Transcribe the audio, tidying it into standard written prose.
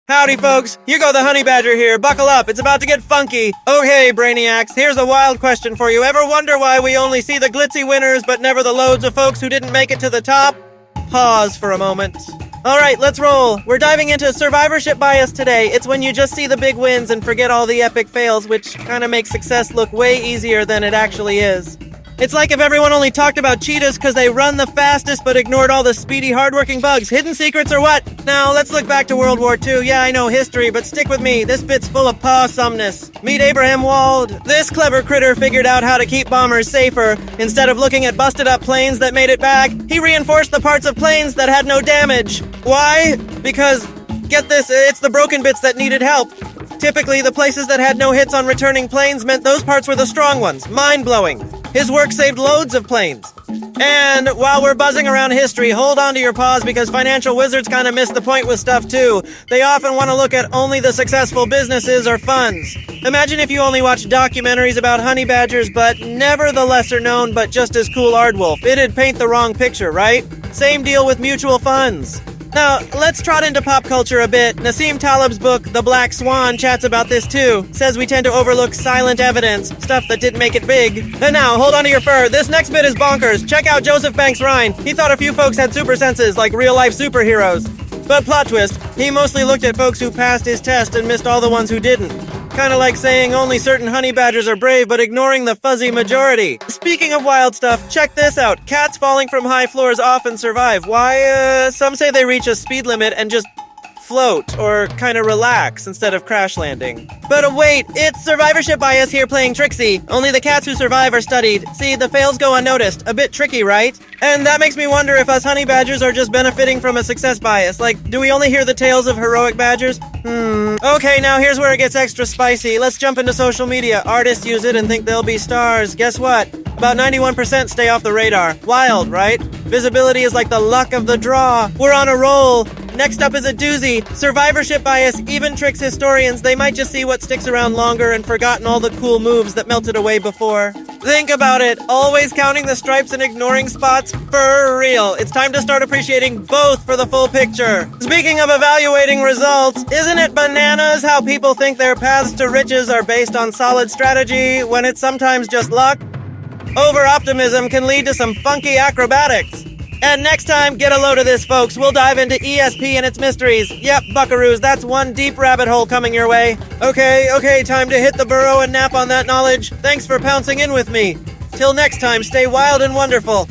Howdy, folks. Hugo the Honey Badger here. Buckle up. It's about to get funky. Okay, Brainiacs, here's a wild question for you. Ever wonder why we only see the glitzy winners but never the loads of folks who didn't make it to the top? Pause for a moment. Alright, let's roll. We're diving into survivorship bias today. It's when you just see the big wins and forget all the epic fails, which kinda makes success look way easier than it actually is. It's like if everyone only talked about cheetahs because they run the fastest but ignored all the speedy, hardworking bugs. Hidden secrets or what? Now, let's look back to World War II. Yeah, I know history, but stick with me. This bit's full of pawsomeness. Meet Abraham Wald. This clever critter figured out how to keep bombers safer. Instead of looking at busted-up planes that made it back, he reinforced the parts of planes that had no damage. Why? Because, get this, it's the broken bits that needed help. Typically, the places that had no hits on returning planes meant those parts were the strong ones. Mind-blowing. His work saved loads of planes. And while we're buzzing around history, hold on to your paws because financial wizards kind of miss the point with stuff too. They often want to look at only the successful businesses or funds. Imagine if you only watched documentaries about honey badgers, but never the lesser known but just as cool aardwolf. It'd paint the wrong picture, right? Same deal with mutual funds. Now, let's trot into pop culture a bit. Nassim Taleb's book, The Black Swan, chats about this too. Says we tend to overlook silent evidence, stuff that didn't make it big. And now, hold on to your fur. This next bit is bonkers. Check out Joseph Banks Rhine. He thought a few folks had super senses, like real-life superheroes. But plot twist, he mostly looked at folks who passed his test and missed all the ones who didn't. Kinda like saying only certain honey badgers are brave, but ignoring the fuzzy majority. Speaking of wild stuff, check this out. Cats falling from high floors often survive. Why, some say they reach a speed limit and just float, or kinda relax instead of crash landing. But wait, it's survivorship bias here playing tricksy. Only the cats who survive are studied. See, the fails go unnoticed. A bit tricky, right? And that makes me wonder if us honey badgers are just benefiting from a success bias. Like, do we only hear the tales of heroic badgers? Okay, now here's where it gets extra spicy. Let's jump into social media. Artists use it and think they'll be stars. Guess what? About 91% stay off the radar. Wild, right? Visibility is like the luck of the draw. We're on a roll. Next up is a doozy. Survivorship bias even tricks historians. They might just see what sticks around longer and forgotten all the cool moves that melted away before. Think about it. Always counting the stripes and ignoring spots for real. It's time to start appreciating both for the full picture. Speaking of evaluating results, isn't it bananas how people think their paths to riches are based on solid strategy when it's sometimes just luck? Over-optimism can lead to some funky acrobatics. And next time, get a load of this, folks. We'll dive into ESP and its mysteries. Yep, buckaroos, that's one deep rabbit hole coming your way. Okay, time to hit the burrow and nap on that knowledge. Thanks for pouncing in with me. Till next time, stay wild and wonderful.